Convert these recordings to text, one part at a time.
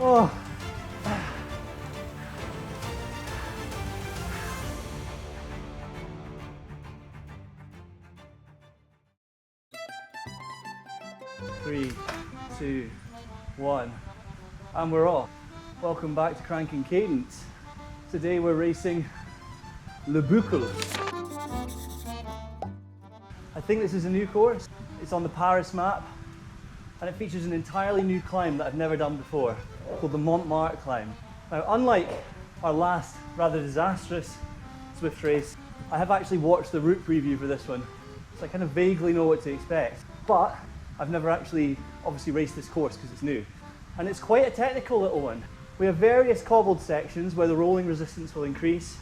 Oh. Three, two, one, and we're off. Welcome back to Crank and Cadence. Today we're racing Le Boucle. I think this is a new course. It's on the Paris map, and it features an entirely new climb that I've never done before, called the Montmartre Climb. Now, unlike our last rather disastrous Zwift race, I have actually watched the route preview for this one, so I kind of vaguely know what to expect. But I've never actually obviously raced this course because it's new. And it's quite a technical little one. We have various cobbled sections where the rolling resistance will increase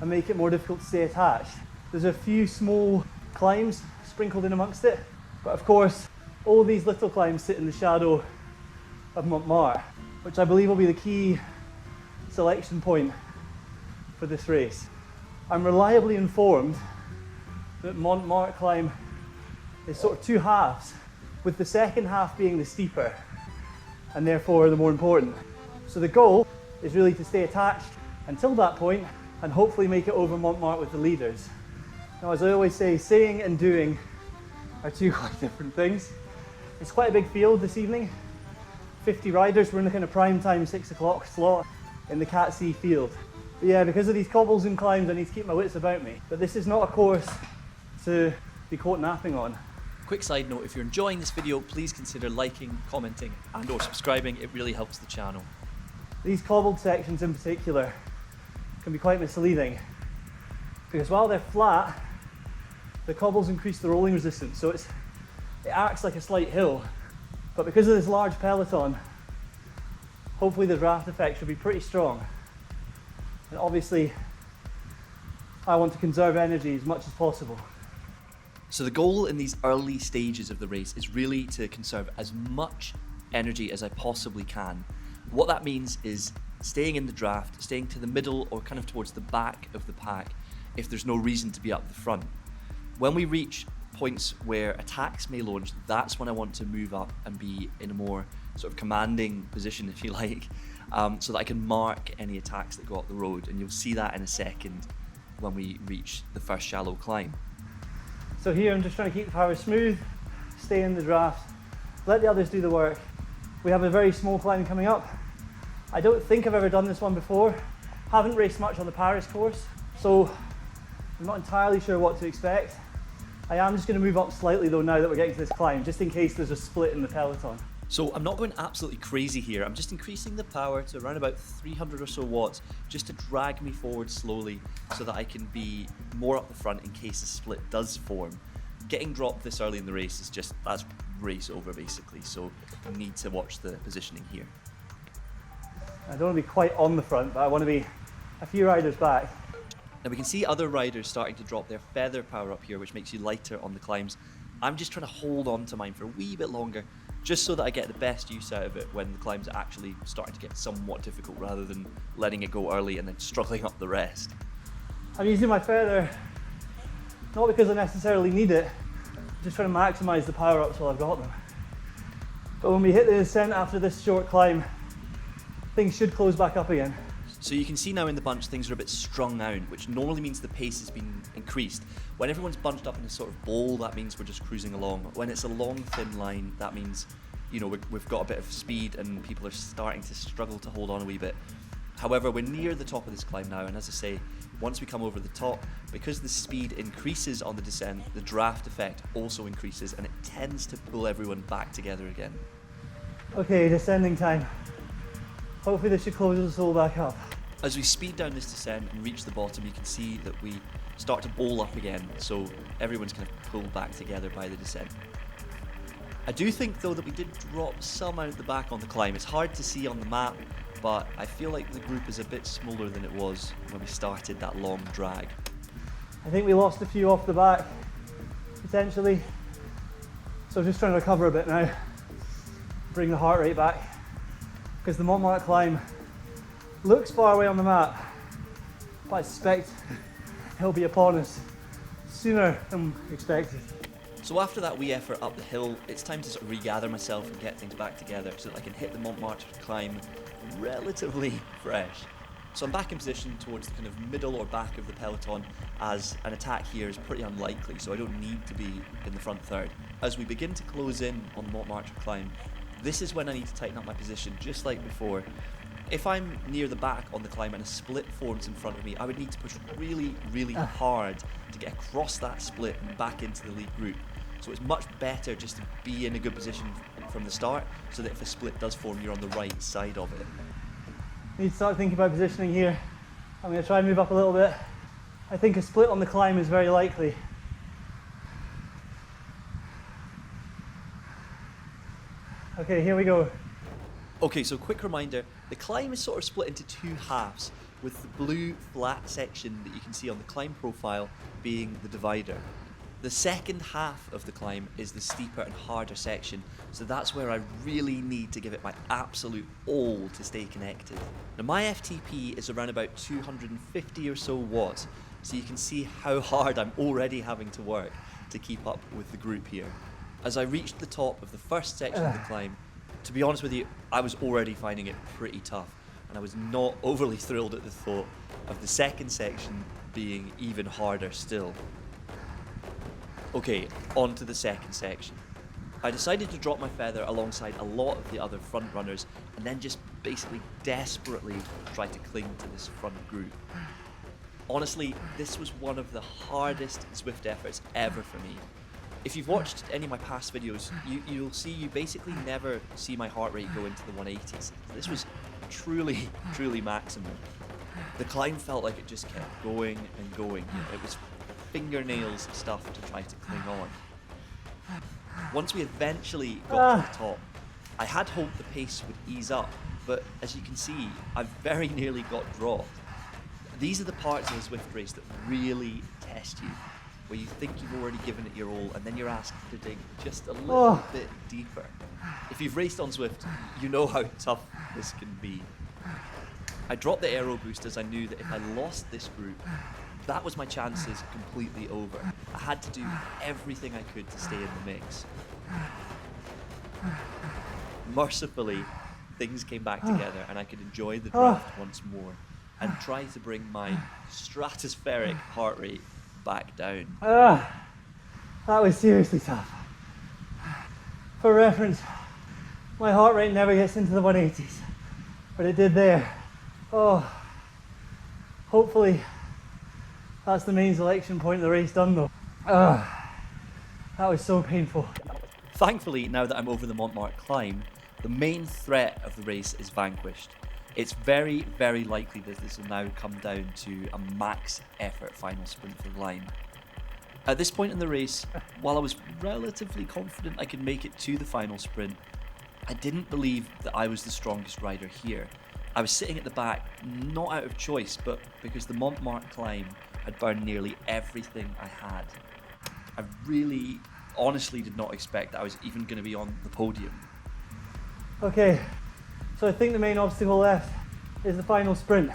and make it more difficult to stay attached. There's a few small climbs sprinkled in amongst it, but of course all these little climbs sit in the shadow of Montmartre, which I believe will be the key selection point for this race. I'm reliably informed that Montmartre Climb is sort of two halves, with the second half being the steeper and therefore the more important. So the goal is really to stay attached until that point and hopefully make it over Montmartre with the leaders. Now, as I always say, saying and doing are two quite different things. It's quite a big field this evening, 50 riders. We're in the kind of prime time 6 o'clock slot in the Cat C field. But yeah, because of these cobbles and climbs, I need to keep my wits about me. But this is not a course to be caught napping on. Quick side note, if you're enjoying this video, please consider liking, commenting and or subscribing. It really helps the channel. These cobbled sections in particular can be quite misleading, because while they're flat, the cobbles increase the rolling resistance, so it acts like a slight hill. But because of this large peloton, hopefully the draft effect should be pretty strong. And obviously, I want to conserve energy as much as possible. So the goal in these early stages of the race is really to conserve as much energy as I possibly can. What that means is staying in the draft, staying to the middle or kind of towards the back of the pack if there's no reason to be up the front. When we reach points where attacks may launch, that's when I want to move up and be in a more sort of commanding position, if you like, so that I can mark any attacks that go up the road. And you'll see that in a second when we reach the first shallow climb. So here I'm just trying to keep the power smooth, stay in the draft, let the others do the work. We have a very small climb coming up. I don't think I've ever done this one before. Haven't raced much on the Paris course, so I'm not entirely sure what to expect. I am just going to move up slightly though now that we're getting to this climb, just in case there's a split in the peloton. So I'm not going absolutely crazy here. I'm just increasing the power to around about 300 or so watts just to drag me forward slowly so that I can be more up the front in case a split does form. Getting dropped this early in the race is just, that's race over basically, so I need to watch the positioning here. I don't want to be quite on the front, but I want to be a few riders back. Now we can see other riders starting to drop their feather power up here, which makes you lighter on the climbs. I'm just trying to hold on to mine for a wee bit longer, just so that I get the best use out of it when the climbs are actually starting to get somewhat difficult, rather than letting it go early and then struggling up the rest. I'm using my feather, not because I necessarily need it, just trying to maximise the power ups while I've got them. But when we hit the descent after this short climb, things should close back up again. So you can see now in the bunch things are a bit strung out, which normally means the pace has been increased. When everyone's bunched up in a sort of bowl, that means we're just cruising along. When it's a long, thin line, that means, you know, we've got a bit of speed and people are starting to struggle to hold on a wee bit. However, we're near the top of this climb now, and as I say, once we come over the top, because the speed increases on the descent, the draft effect also increases, and it tends to pull everyone back together again. Okay, descending time. Hopefully this should close us all back up. As we speed down this descent and reach the bottom, you can see that we start to bowl up again, so everyone's kind of pulled back together by the descent. I do think though that we did drop some out the back on the climb. It's hard to see on the map, but I feel like the group is a bit smaller than it was when we started that long drag. I think we lost a few off the back, potentially. So I'm just trying to recover a bit now, bring the heart rate back, because the Montmartre Climb looks far away on the map, but I suspect it'll be upon us sooner than expected. So after that wee effort up the hill, it's time to sort of regather myself and get things back together so that I can hit the Montmartre Climb relatively fresh. So I'm back in position towards the kind of middle or back of the peloton, as an attack here is pretty unlikely, so I don't need to be in the front third. As we begin to close in on the Montmartre Climb, this is when I need to tighten up my position, just like before. If I'm near the back on the climb and a split forms in front of me, I would need to push really, really hard to get across that split and back into the lead group. So it's much better just to be in a good position from the start, so that if a split does form, you're on the right side of it. I need to start thinking about positioning here. I'm going to try and move up a little bit. I think a split on the climb is very likely. Okay, here we go. Okay, so quick reminder, the climb is sort of split into two halves, with the blue flat section that you can see on the climb profile being the divider. The second half of the climb is the steeper and harder section, so that's where I really need to give it my absolute all to stay connected. Now my FTP is around about 250 or so watts, so you can see how hard I'm already having to work to keep up with the group here. As I reached the top of the first section of the climb, to be honest with you, I was already finding it pretty tough, and I was not overly thrilled at the thought of the second section being even harder still. Okay, on to the second section. I decided to drop my feather alongside a lot of the other front runners and then just basically desperately try to cling to this front group. Honestly, this was one of the hardest Zwift efforts ever for me. If you've watched any of my past videos, you'll see you basically never see my heart rate go into the 180s. This was truly, truly maximum. The climb felt like it just kept going and going. It was fingernails stuff to try to cling on. Once we eventually got to the top, I had hoped the pace would ease up, but as you can see, I very nearly got dropped. These are the parts of the Zwift race that really test you, where you think you've already given it your all, and then you're asked to dig just a little bit deeper. If you've raced on Zwift, you know how tough this can be. I dropped the aero boost as I knew that if I lost this group, that was my chances completely over. I had to do everything I could to stay in the mix. Mercifully, things came back together and I could enjoy the draft once more and try to bring my stratospheric heart rate back down. That was seriously tough. For reference, my heart rate never gets into the 180s, but it did there. Hopefully that's the main selection point of the race done though. That was so painful. Thankfully, now that I'm over the Montmartre Climb, the main threat of the race is vanquished. It's very, very likely that this will now come down to a max effort final sprint for the line. At this point in the race, while I was relatively confident I could make it to the final sprint, I didn't believe that I was the strongest rider here. I was sitting at the back, not out of choice, but because the Montmartre Climb had burned nearly everything I had. I really, honestly did not expect that I was even going to be on the podium. Okay, so I think the main obstacle left is the final sprint.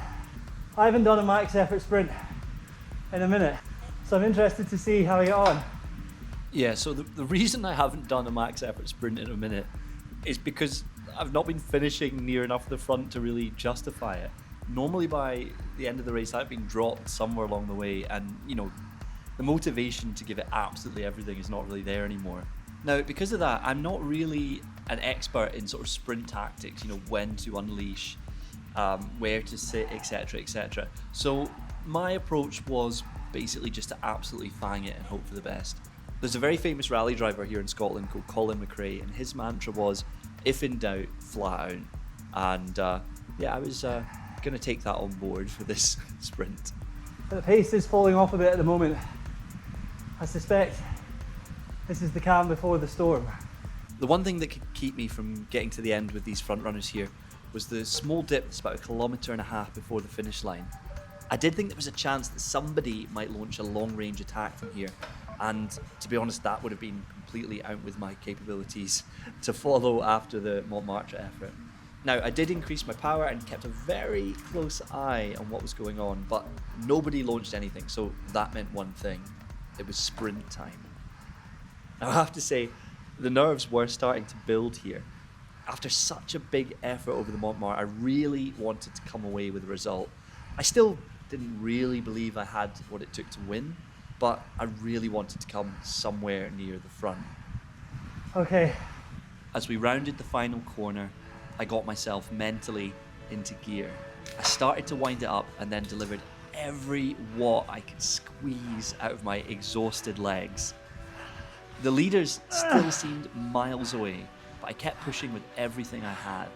I haven't done a max effort sprint in a minute, so I'm interested to see how I get on. Yeah, so the reason I haven't done a max effort sprint in a minute is because I've not been finishing near enough the front to really justify it. Normally by the end of the race I've been dropped somewhere along the way, and the motivation to give it absolutely everything is not really there anymore. Now because of that, I'm not really an expert in sort of sprint tactics, when to unleash, where to sit, etc, etc. So my approach was basically just to absolutely fang it and hope for the best. There's a very famous rally driver here in Scotland called Colin McRae, and his mantra was, if in doubt, flat out. And I was going to take that on board for this sprint. The pace is falling off a bit at the moment. I suspect this is the calm before the storm. The one thing that could keep me from getting to the end with these front runners here was the small dip that's about 1.5 kilometres before the finish line. I did think there was a chance that somebody might launch a long-range attack from here, and to be honest, that would have been completely out with my capabilities to follow after the Montmartre effort. Now, I did increase my power and kept a very close eye on what was going on, but nobody launched anything, so that meant one thing. It was sprint time. Now, I have to say, the nerves were starting to build here. After such a big effort over the Montmartre, I really wanted to come away with a result. I still didn't really believe I had what it took to win, but I really wanted to come somewhere near the front. Okay. As we rounded the final corner, I got myself mentally into gear. I started to wind it up and then delivered every watt I could squeeze out of my exhausted legs. The leaders still seemed miles away, but I kept pushing with everything I had.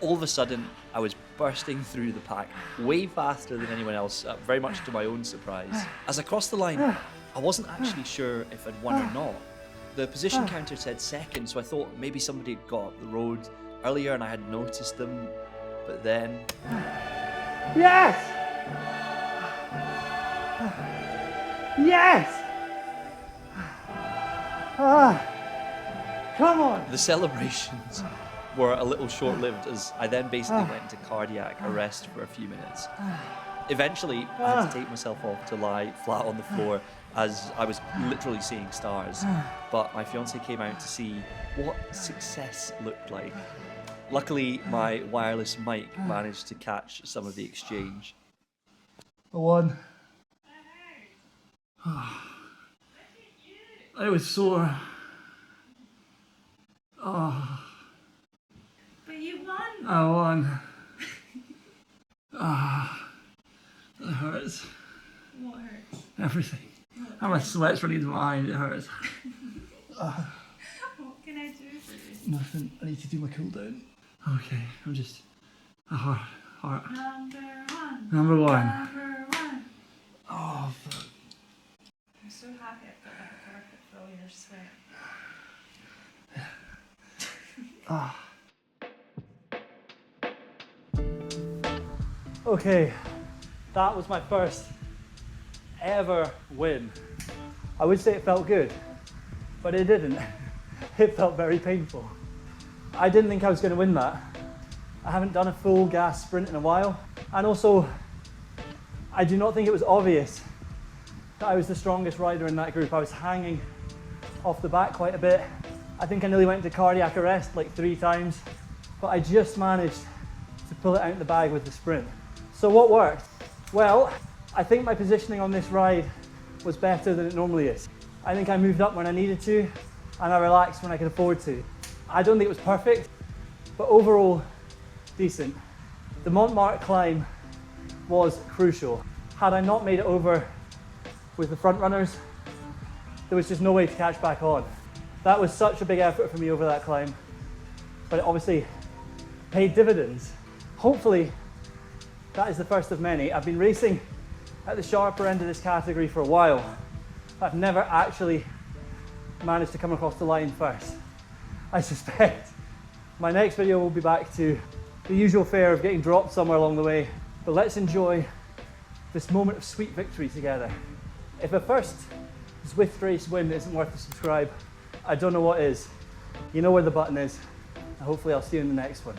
All of a sudden, I was bursting through the pack way faster than anyone else, very much to my own surprise. As I crossed the line, I wasn't actually sure if I'd won or not. The position counter said second, so I thought maybe somebody had got up the road earlier and I had noticed them, but then... Yes! Yes! Come on! The celebrations were a little short-lived as I then basically went into cardiac arrest for a few minutes. Eventually, I had to take myself off to lie flat on the floor as I was literally seeing stars. But my fiancée came out to see what success looked like. Luckily, my wireless mic managed to catch some of the exchange. I won. I was sore. Oh. But you won. I won. That hurts. What hurts? Everything. And my sweat's running to my eyes. It hurts. What can I do for you? Nothing. I need to do my cooldown. Okay, I'm just a heart. Number one. Number one. Oh, fuck. I'm so happy I put that carpet for all your sweat. Okay, that was my first ever win. I would say it felt good, but it didn't. It felt very painful. I didn't think I was going to win that. I haven't done a full gas sprint in a while, and also I do not think it was obvious that I was the strongest rider in that group. I was hanging off the back quite a bit. I think I nearly went into cardiac arrest like 3 times, but I just managed to pull it out in the bag with the sprint. So what worked? Well, I think my positioning on this ride was better than it normally is. I think I moved up when I needed to, and I relaxed when I could afford to. I don't think it was perfect, but overall, decent. The Montmartre Climb was crucial. Had I not made it over with the front runners, there was just no way to catch back on. That was such a big effort for me over that climb, but it obviously paid dividends. Hopefully, that is the first of many. I've been racing at the sharper end of this category for a while. I've never actually managed to come across the line first. I suspect my next video will be back to the usual fare of getting dropped somewhere along the way, but let's enjoy this moment of sweet victory together. If a first Zwift race win isn't worth a subscribe, I don't know what is. You know where the button is, and hopefully I'll see you in the next one.